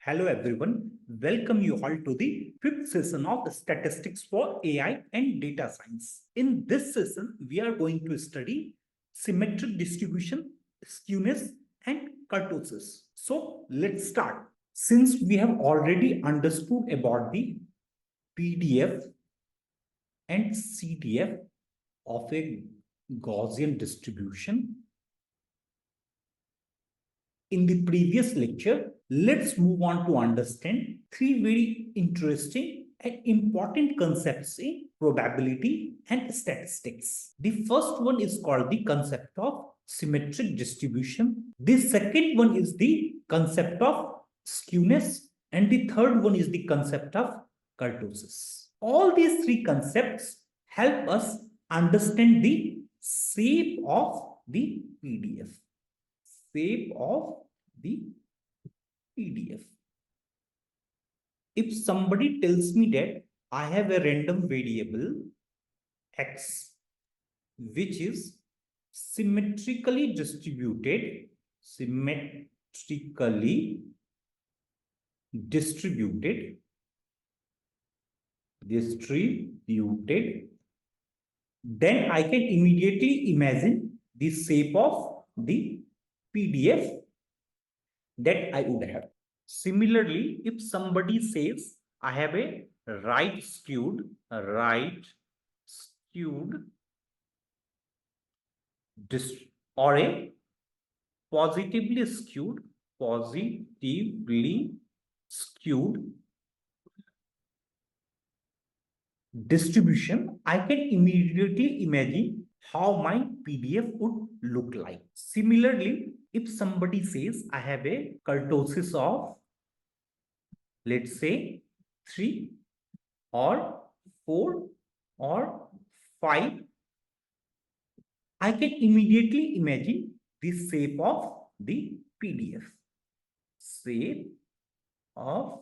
Hello everyone, welcome you all to the fifth session of Statistics for AI and Data Science. In this session, we are going to study symmetric distribution, skewness and kurtosis. So let's start. Since we have already understood about the PDF and CDF of a Gaussian distribution, in the previous lecture, let's move on to understand three very interesting and important concepts in probability and statistics. The first one is called the concept of symmetric distribution. The second one is the concept of skewness. And the third one is the concept of kurtosis. All these three concepts help us understand the shape of the PDF. Shape of the PDF. If somebody tells me that I have a random variable x which is symmetrically distributed, then I can immediately imagine the shape of the PDF that I would have. Similarly, if somebody says I have a right skewed or a positively skewed distribution, I can immediately imagine how my PDF would look like. Similarly, if somebody says I have a kurtosis of, let's say, 3 or 4 or 5, I can immediately imagine the shape of the PDF. Shape of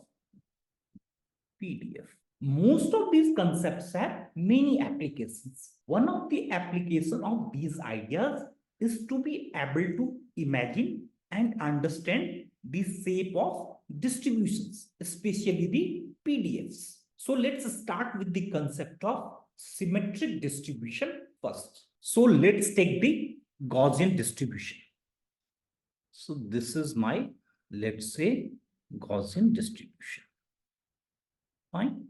PDF. Most of these concepts have many applications. One of the applications of these ideas is to be able to imagine and understand the shape of distributions, especially the PDFs. So let's start with the concept of symmetric distribution first. So let's take the Gaussian distribution. So this is my, let's say, Gaussian distribution. Fine.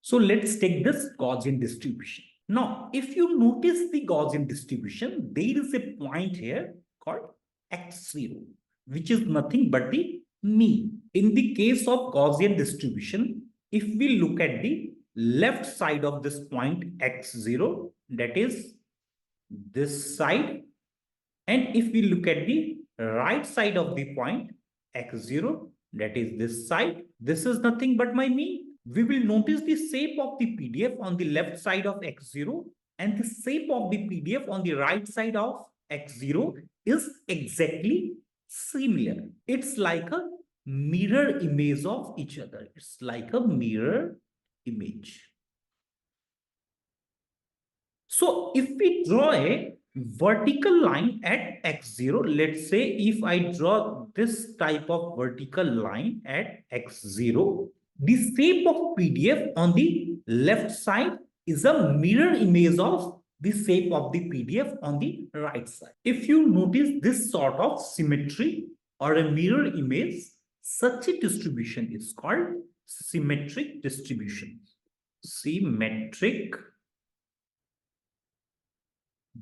So let's take this Gaussian distribution. Now, if you notice the Gaussian distribution, there is a point here called x0, which is nothing but the mean. In the case of Gaussian distribution, if we look at the left side of this point x0, that is this side, and if we look at the right side of the point x0, that is this side, this is nothing but my mean. We will notice the shape of the PDF on the left side of x0 and the shape of the PDF on the right side of x0 is exactly similar. It's like a mirror image of each other. It's like a mirror image. So if we draw a vertical line at x0, let's say if I draw this type of vertical line at x0, the shape of PDF on the left side is a mirror image of the shape of the PDF on the right side. If you notice this sort of symmetry or a mirror image, such a distribution is called symmetric distribution. Symmetric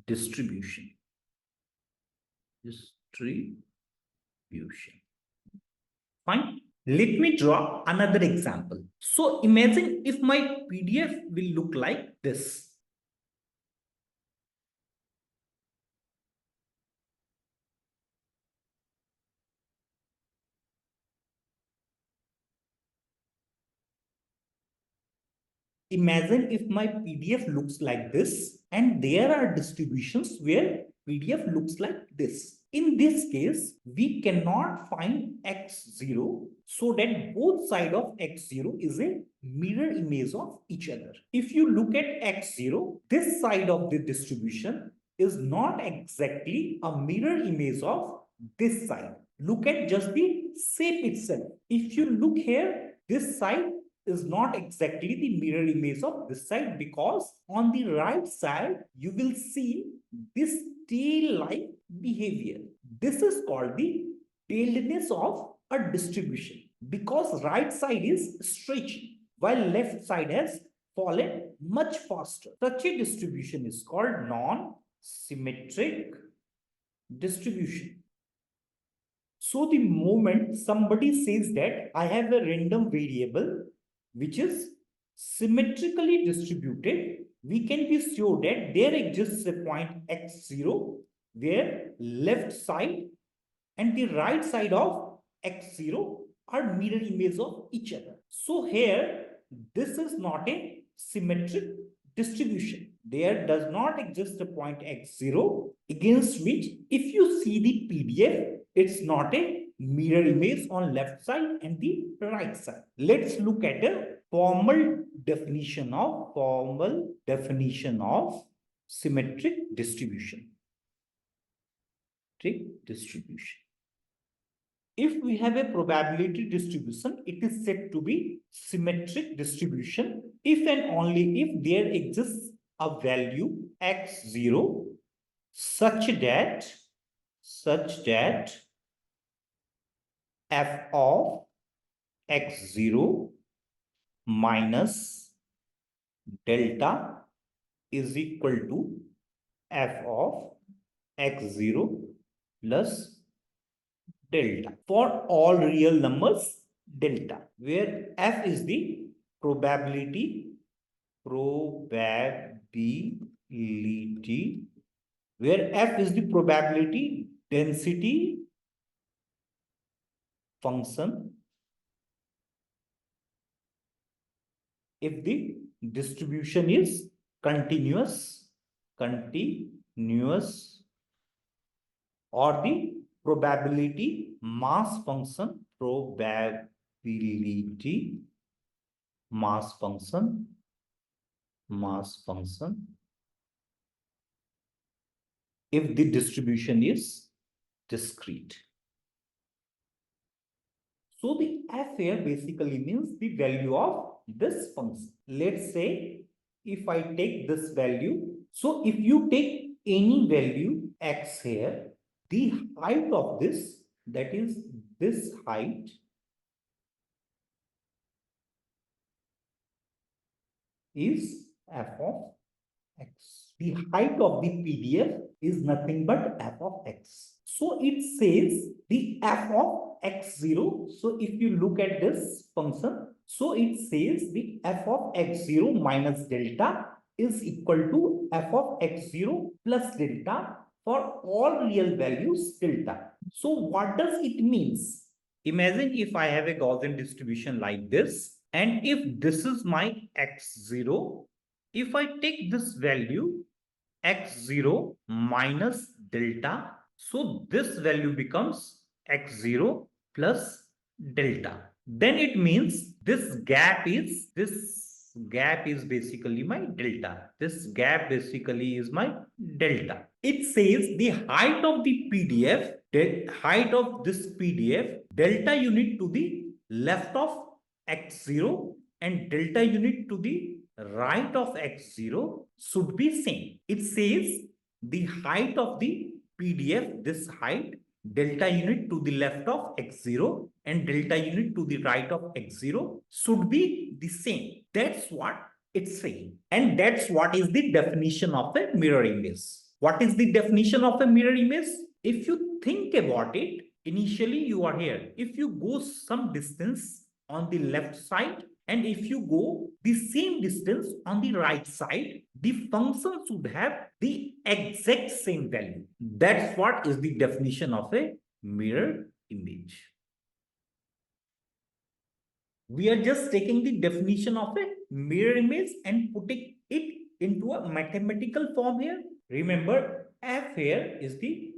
distribution. Fine. Let me draw another example. So imagine if my PDF will look like this. Imagine if my PDF looks like this and there are distributions where PDF looks like this. In this case, we cannot find x0 so that both sides of x0 is a mirror image of each other. If you look at x0, this side of the distribution is not exactly a mirror image of this side. Look at just the shape itself. If you look here, this side is not exactly the mirror image of this side, because on the right side, you will see this tail-like behavior. This is called the tailedness of a distribution, because right side is stretching while left side has fallen much faster. Such a distribution is called non-symmetric distribution. So the moment somebody says that I have a random variable which is symmetrically distributed, we can be sure that there exists a point x0 where left side and the right side of x0 are mirror image of each other. So here, this is not a symmetric distribution. There does not exist a point x0 against which, if you see the PDF, it's not a mirror image on left side and the right side. Let's look at a formal definition of symmetric distribution. If we have a probability distribution, it is said to be symmetric distribution if and only if there exists a value x0 such that f of x0 minus delta is equal to f of x0 plus delta for all real numbers delta, where f is the probability where f is the probability density function if the distribution is continuous or the probability mass function if the distribution is discrete. So the f here basically means the value of this function. Let's say if I take this value, so if you take any value x here, the height of this, that is this height, is f of x. The height of the PDF is nothing but f of x. So it says the f of x0. So if you look at this function, so it says the f of x0 minus delta is equal to f of x0 plus delta for all real values delta. So what does it means? Imagine if I have a Gaussian distribution like this, and if this is my x0, if I take this value x0 minus delta, so this value becomes x0 plus delta. Then it means this gap is basically my delta. This gap basically is my delta. It says the height of the PDF, the height of this PDF, delta unit to the left of x0 and delta unit to the right of x0 should be same. It says the height of the PDF, this height, delta unit to the left of x0 and delta unit to the right of x0 should be the same. That's what it's saying. And that's what is the definition of a mirror image. What is the definition of a mirror image? If you think about it, initially you are here. If you go some distance on the left side, and if you go the same distance on the right side, the function should have the exact same value. That's what is the definition of a mirror image. We are just taking the definition of a mirror image and putting it into a mathematical form here. Remember, f here is the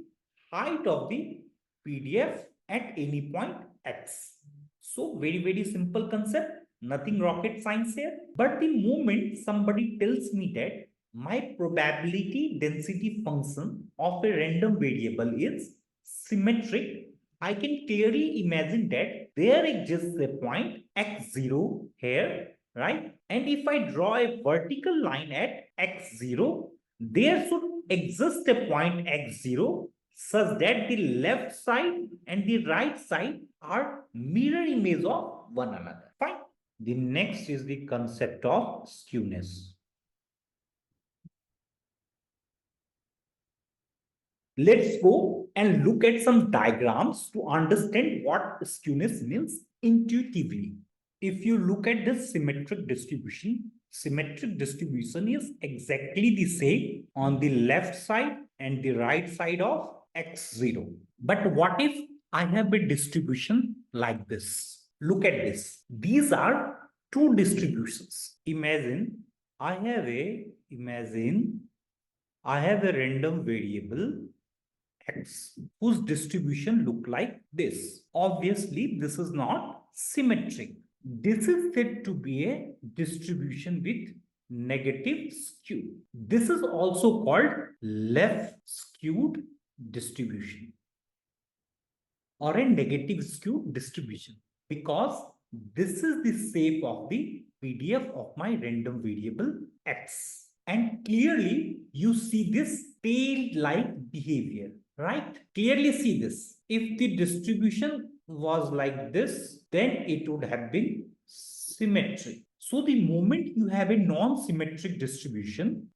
height of the PDF at any point x. So very simple concept, nothing rocket science here. But the moment somebody tells me that my probability density function of a random variable is symmetric, I can clearly imagine that there exists a point x0 here, right? And if I draw a vertical line at x0, there should exist a point x0 such that the left side and the right side are mirror image of one another. Fine. The next is the concept of skewness. Let's go and look at some diagrams to understand what skewness means intuitively. If you look at this symmetric distribution is exactly the same on the left side and the right side of x0. But what if I have a distribution like this? Look at this. These are two distributions. Imagine I have a random variable x whose distribution look like this. Obviously, this is not symmetric. This is said to be a distribution with negative skew. This is also called left skewed distribution or a negative skewed distribution because this is the shape of the PDF of my random variable x. And clearly, you see this tail-like behavior, right? Clearly see this. If the distribution was like this, then it would have been symmetric. So the moment you have a non-symmetric distribution,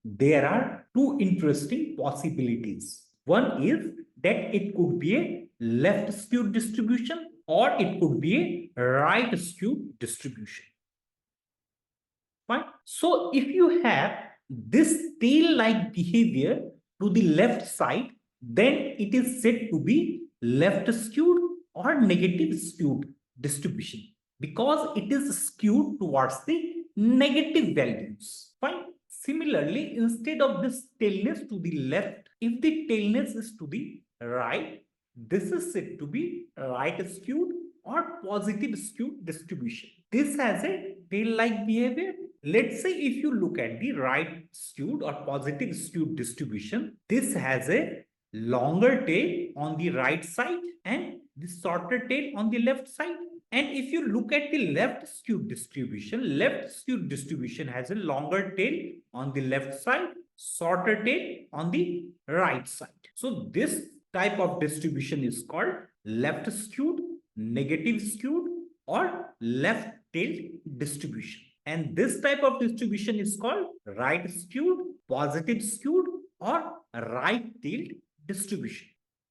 there are two interesting possibilities. One is that it could be a left skewed distribution or it could be a right skewed distribution. Fine. So if you have this tail-like behavior to the left side, then it is said to be left skewed or negative skewed distribution because it is skewed towards the negative values. Fine. Similarly, instead of this tailness to the left, if the tailness is to the right, this is said to be right skewed or positive skewed distribution. This has a tail-like behavior. Let's say if you look at the right skewed or positive skewed distribution, this has a longer tail on the right side and the shorter tail on the left side. And if you look at the left skewed distribution has a longer tail on the left side, shorter tail on the right side. So this type of distribution is called left skewed, negative skewed, or left tailed distribution. And this type of distribution is called right skewed, positive skewed, or right tailed distribution.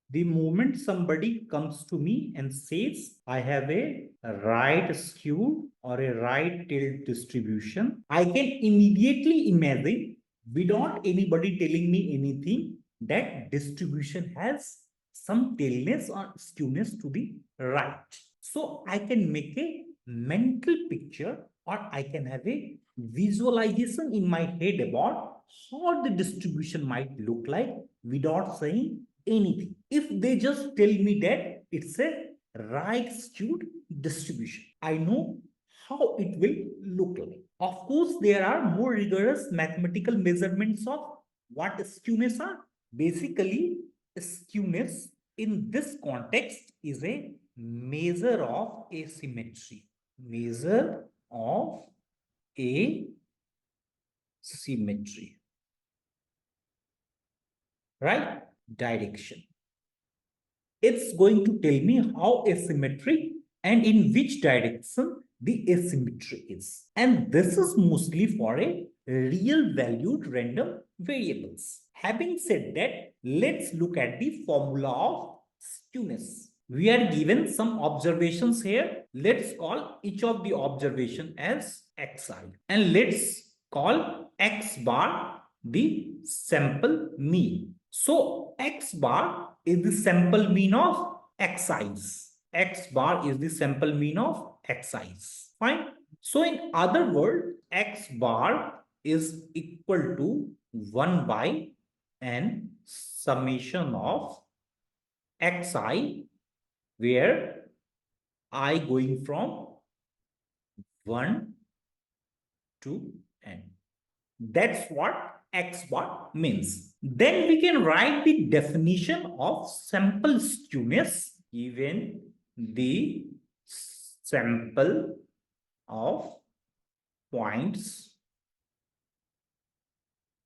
The moment somebody comes to me and says, I have a right skewed or a right tailed distribution, I can immediately imagine, without anybody telling me anything, that distribution has some tailness or skewness to the right. So I can make a mental picture or I can have a visualization in my head about how the distribution might look like without saying anything. If they just tell me that it's a right skewed distribution, I know how it will look like. Of course, there are more rigorous mathematical measurements of what skewness are. Basically, skewness in this context is a measure of asymmetry. Measure of asymmetry. Right? Direction. It's going to tell me how asymmetric and in which direction the asymmetry is. And this is mostly for a real valued random variables. Having said that, let's look at the formula of skewness. We are given some observations here. Let's call each of the observation as xi. And let's call x bar the sample mean. So x bar is the sample mean of xi's. X bar is the sample mean of xi's. Fine. So in other words, x bar is equal to 1 by n summation of xi, where I going from 1 to n. That's what x bar means. Then we can write the definition of sample skewness given the sample of points.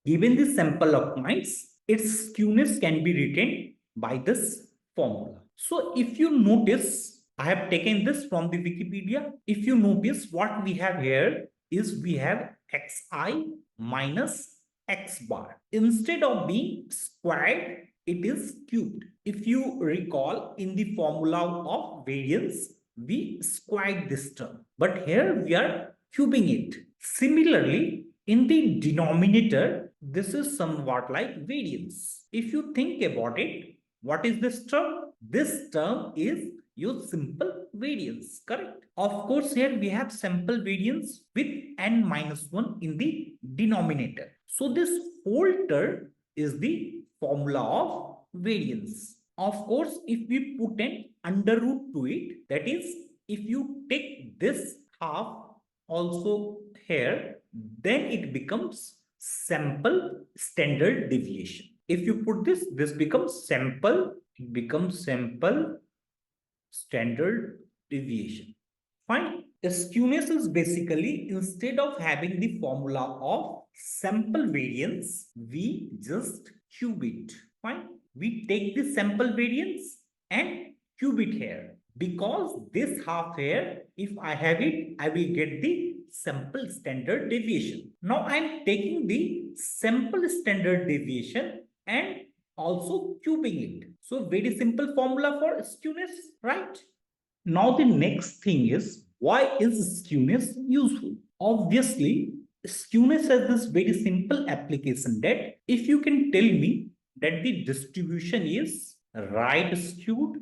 Given the sample of points, its skewness can be written by this formula. So if you notice, I have taken this from the Wikipedia. If you notice, what we have here is we have xi minus x bar. Instead of being squared, it is cubed. If you recall, in the formula of variance, we squared this term. But here we are cubing it. Similarly, in the denominator, this is somewhat like variance. If you think about it, what is this term? This term is your simple variance, correct? Of course, here we have sample variance with n minus 1 in the denominator. So this whole term is the formula of variance. Of course, if we put an under root to it, that is, if you take this half also here, then it becomes sample standard deviation. If you put this, this becomes sample, it becomes sample standard deviation. Fine. The skewness is basically, instead of having the formula of sample variance, we just cube it. Fine. We take the sample variance and cube it here. Because this half here, if I have it, I will get the sample standard deviation. Now I am taking the sample standard deviation and also cubing it. So very simple formula for skewness, right? Now the next thing is, why is skewness useful? Obviously, skewness has this very simple application that if you can tell me that the distribution is right skewed,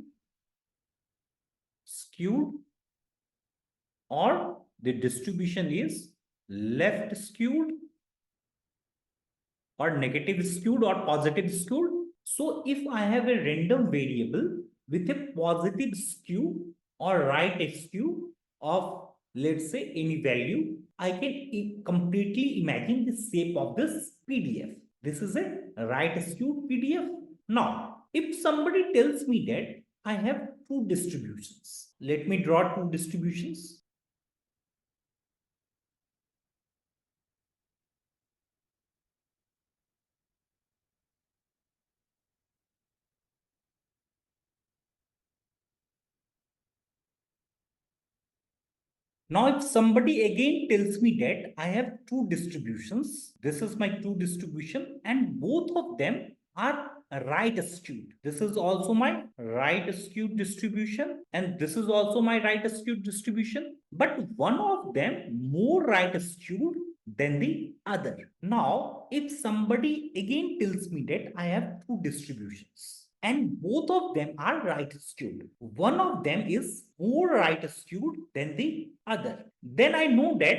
or the distribution is left skewed, or negative skewed, or positive skewed. So if I have a random variable with a positive skew or right skew of, let's say, any value, I can completely imagine the shape of this PDF. This is a right skewed PDF. Now, if somebody tells me that I have two distributions, let me draw two distributions. Now, if somebody again tells me that I have two distributions, this is my two distribution, and both of them are right skewed. This is also my right skewed distribution, and this is also my right skewed distribution. But one of them more right skewed than the other. Now, if somebody again tells me that I have two distributions, and both of them are right skewed, one of them is more right skewed than the other, then I know that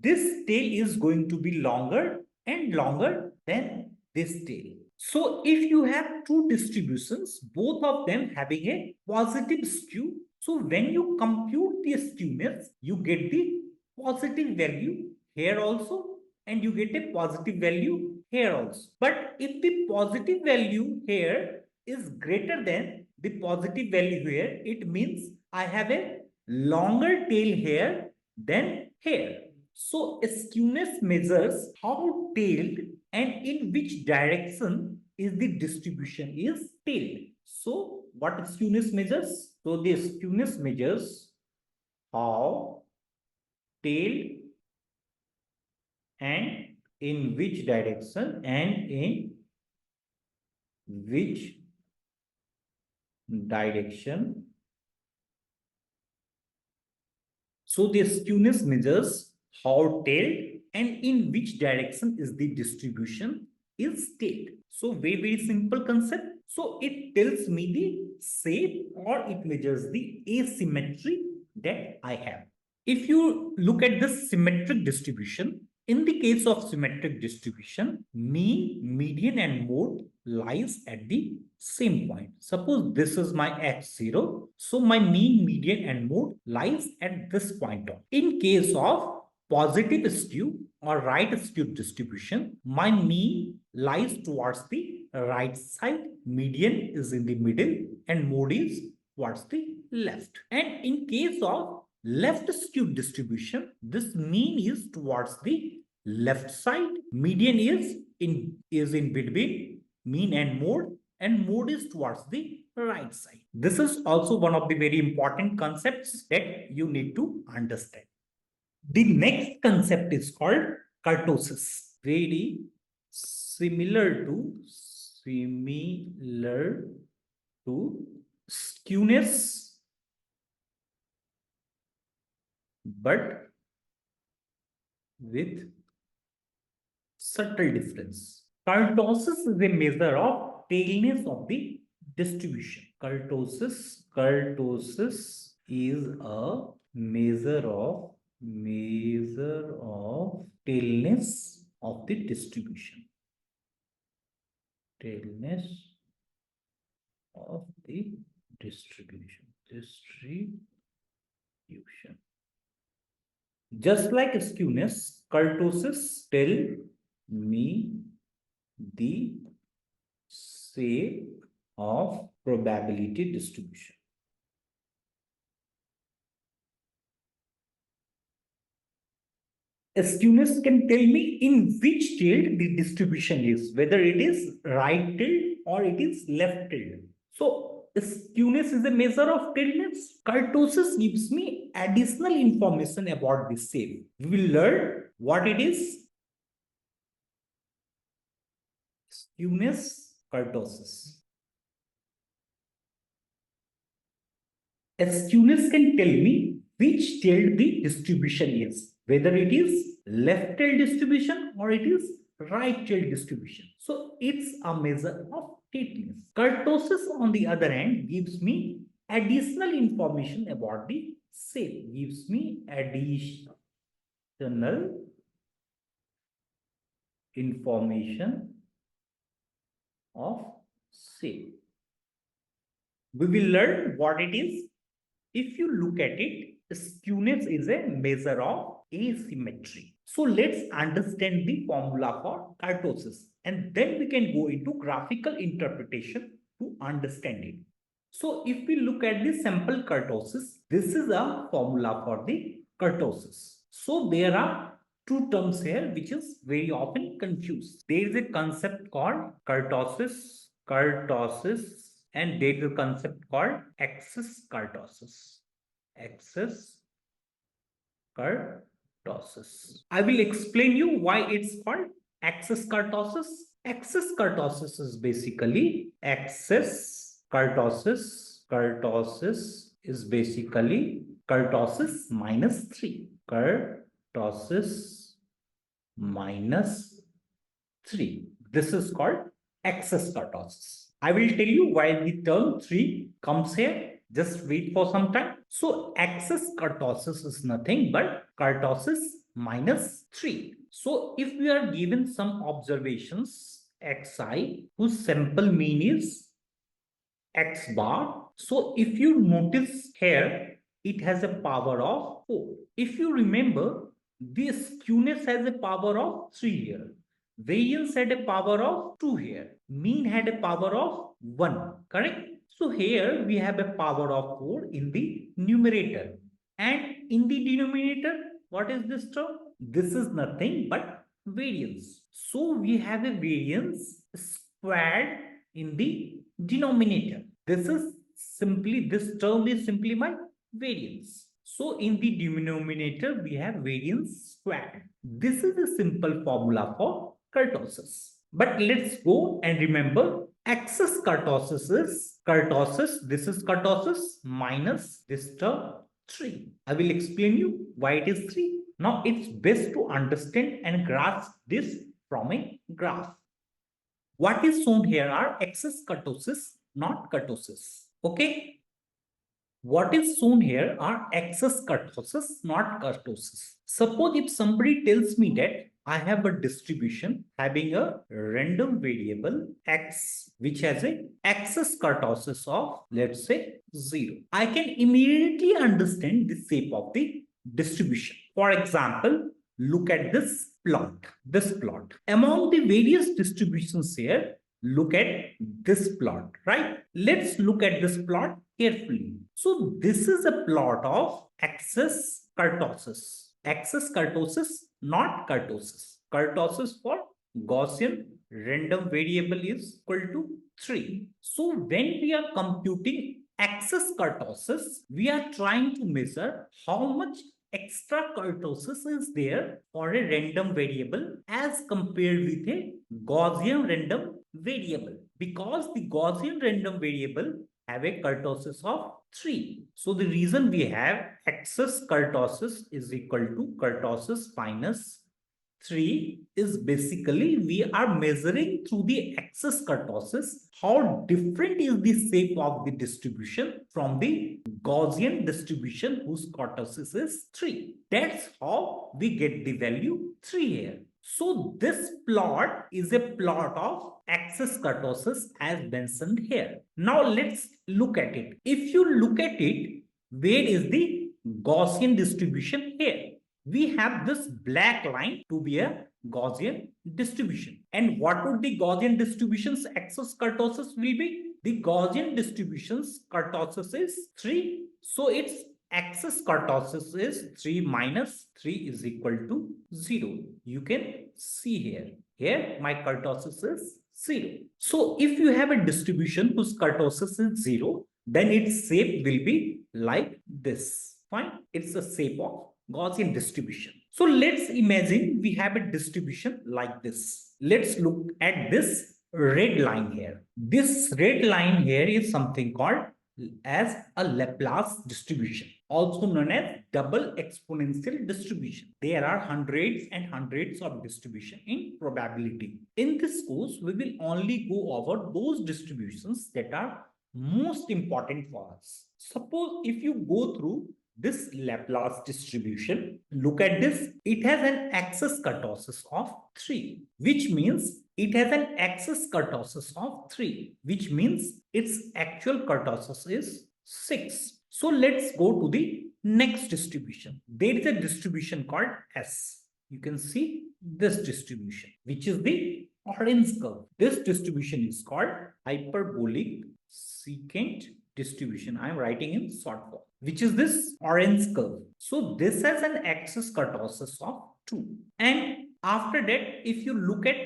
this tail is going to be longer and longer than this tail. So if you have two distributions, both of them having a positive skew, so when you compute the skewness, you get the positive value here also, and you get a positive value here also. But if the positive value here is greater than the positive value here, it means I have a longer tail here than here. So skewness measures how tailed and in which direction is the distribution is tailed. So what skewness measures? So the skewness measures how tailed and in which direction and in which direction. So the skewness measures how tailed and in which direction is the distribution is tailed. So very simple concept. So it tells me the shape, or it measures the asymmetry that I have. If you look at this symmetric distribution, In the case of symmetric distribution, mean, median, and mode lies at the same point. Suppose this is my x0. So my mean, median, and mode lies at this point. In case of positive skew or right skewed distribution, my mean lies towards the right side, median is in the middle, and mode is towards the left. And in case of left skewed distribution, this mean is towards the left side, median is in between mean and mode is towards the right side. This is also one of the very important concepts that you need to understand. The next concept is called kurtosis. Very similar to skewness, but with subtle difference. Kurtosis is a measure of tailness of the distribution. Kurtosis is a measure of tailness of the distribution. Tailness of the distribution. Just like skewness, kurtosis tell me the shape of probability distribution. Skewness can tell me in which tilt the distribution is, whether it is right tilt or it is left tilt. So skewness is a measure of tiltness. Kurtosis gives me additional information about the shape. We will learn what it is. Skewness, kurtosis. Skewness can tell me which tilt the distribution is, whether it is left tilt distribution or it is right tilt distribution. So it's a measure of tiltness. Kurtosis, on the other hand, gives me additional information about the shape. Gives me additional information of shape. We will learn what it is. If you look at it, skewness is a measure of asymmetry. So let's understand the formula for kurtosis, and then we can go into graphical interpretation to understand it. So if we look at the sample kurtosis, this is a formula for the kurtosis. So there are two terms here which is very often confused. There is a concept called kurtosis, and there is a concept called axis kurtosis. I will explain you why it's called axis kurtosis. Axis kurtosis is basically kurtosis minus 3. Kurtosis minus 3. This is called axis kurtosis. I will tell you why the term 3 comes here. Just wait for some time. So axis kurtosis is nothing but kurtosis minus 3. So if we are given some observations xi whose sample mean is x bar. So if you notice here, it has a power of 4. If you remember, this skewness has a power of 3 here. Variance had a power of 2 here. Mean had a power of 1. Correct? So here we have a power of 4 in the numerator. And in the denominator, what is this term? This is nothing but variance. So we have a variance squared in the denominator. This term is simply my variance. So in the denominator, we have variance squared. This is a simple formula for kurtosis. But let's go and remember, axis kurtosis is this is kurtosis minus this term 3. I will explain you why it is 3. Now it's best to understand and grasp this from a graph. What is shown here are axis kurtosis, not kurtosis. Okay? What is shown here are axis kurtosis, not kurtosis. Suppose if somebody tells me that I have a distribution having a random variable x, which has a axis kurtosis of, let's say, 0. I can immediately understand the shape of the distribution. For example, look at this plot. Among the various distributions here, look at this plot, right? Let's look at this plot carefully. So this is a plot of axis kurtosis. Axis kurtosis, not kurtosis. Kurtosis for Gaussian random variable is equal to 3. So when we are computing axis kurtosis, we are trying to measure how much extra kurtosis is there for a random variable as compared with a Gaussian random variable, because the Gaussian random variable have a kurtosis of 3. So the reason we have axis kurtosis is equal to kurtosis minus 3 is basically we are measuring through the axis kurtosis how different is the shape of the distribution from the Gaussian distribution whose kurtosis is 3. That's how we get the value 3 here. So this plot is a plot of axis kurtosis as mentioned here. Now let's look at it. If you look at it, where is the Gaussian distribution here? We have this black line to be a Gaussian distribution. And what would the Gaussian distribution's axis kurtosis will be? The Gaussian distribution's kurtosis is 3. So its axis kurtosis is 3 minus 3 is equal to 0. You can see here. Here my kurtosis is 0. So if you have a distribution whose kurtosis is 0, then its shape will be like this. Fine. It's the shape of Gaussian distribution. So let's imagine we have a distribution like this. Let's look at this red line here. This red line here is something called as a Laplace distribution, also known as double exponential distribution. There are hundreds and hundreds of distribution in probability. In this course, we will only go over those distributions that are most important for us. Suppose if you go through this Laplace distribution, look at this. It has an axis kurtosis of 3, which means it has an axis kurtosis of 3, which means its actual kurtosis is 6. So let's go to the next distribution. There is a distribution called S. You can see this distribution, which is the orange curve. This distribution is called hyperbolic secant distribution. I am writing in short form, which is this orange curve. So this has an axis kurtosis of 2. And after that, if you look at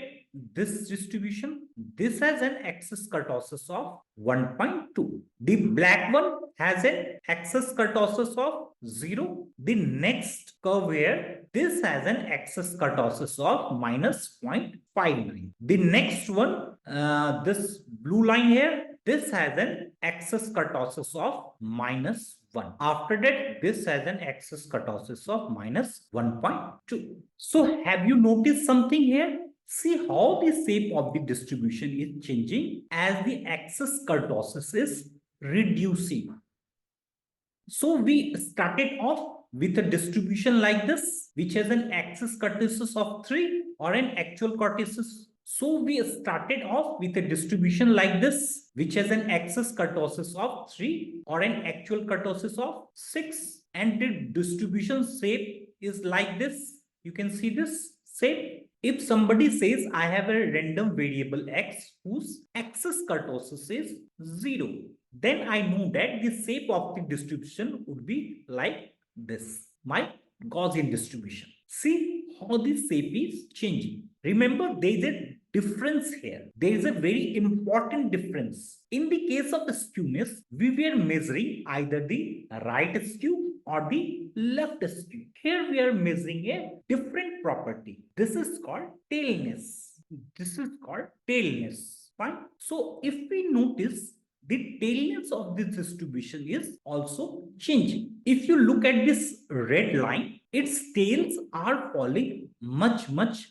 this distribution, this has an axis kurtosis of 1.2. The black one has an axis kurtosis of 0. The next curve here, this has an axis kurtosis of minus 0.59. The next one, this blue line here, this has an axis kurtosis of minus 1. After that, this has an axis kurtosis of minus 1.2. So have you noticed something here? See how the shape of the distribution is changing as the axis kurtosis is reducing. So we started off with a distribution like this, which has an axis kurtosis of 3 or an actual kurtosis. So we started off with a distribution like this, which has an axis kurtosis of 3 or an actual kurtosis of 6. And the distribution shape is like this. You can see this shape. If somebody says I have a random variable x whose axis kurtosis is 0, then I know that the shape of the distribution would be like this, my Gaussian distribution. See how the shape is changing. Remember, there is a difference here. There is a very important difference. In the case of the skewness, we were measuring either the right skew or the left skew. Here we are measuring a different property. This is called tailness. Fine. So if we notice, the tailness of this distribution is also changing. If you look at this red line, its tails are falling much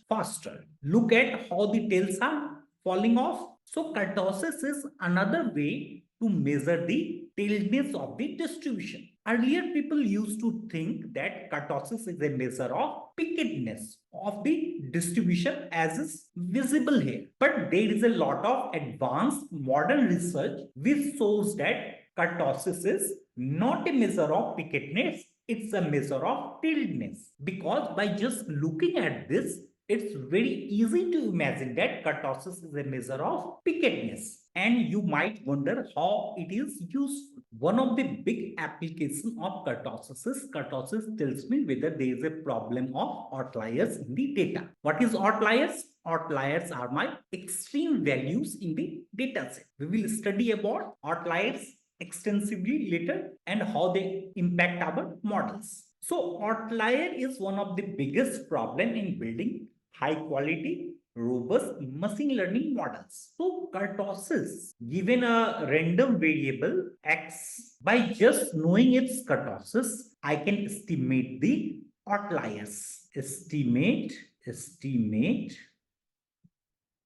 faster. Look at how the tails are falling off. So kurtosis is another way to measure the tiltness of the distribution. Earlier, people used to think that kurtosis is a measure of pickedness of the distribution as is visible here. But there is a lot of advanced modern research which shows that kurtosis is not a measure of pickedness, it's a measure of tiltness. Because by just looking at this, it's very easy to imagine that kurtosis is a measure of pickedness. And you might wonder how it is useful. One of the big applications of kurtosis tells me whether there is a problem of outliers in the data. What is outliers? Outliers are my extreme values in the data set. We will study about outliers extensively later and how they impact our models. So outlier is one of the biggest problem in building high quality, robust machine learning models. So kurtosis, given a random variable x, by just knowing its kurtosis, I can estimate the outliers. Estimate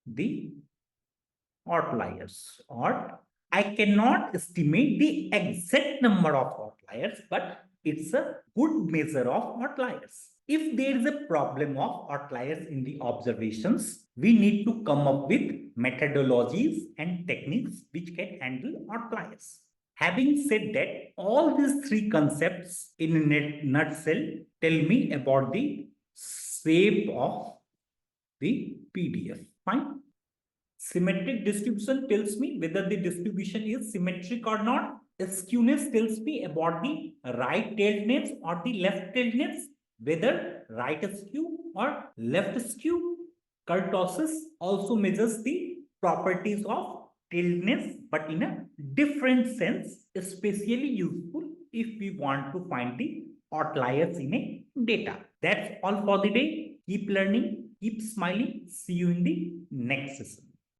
the outliers. Or I cannot estimate the exact number of outliers, but it's a good measure of outliers. If there is a problem of outliers in the observations, we need to come up with methodologies and techniques which can handle outliers. Having said that, all these three concepts in a nutshell tell me about the shape of the PDF. Fine. Symmetric distribution tells me whether the distribution is symmetric or not. Skewness tells me about the right tiltness or the left tiltness, whether right skew or left skew. Kurtosis also measures the properties of tiltness, but in a different sense, especially useful if we want to find the outliers in a data. That's all for the day. Keep learning, keep smiling. See you in the next session.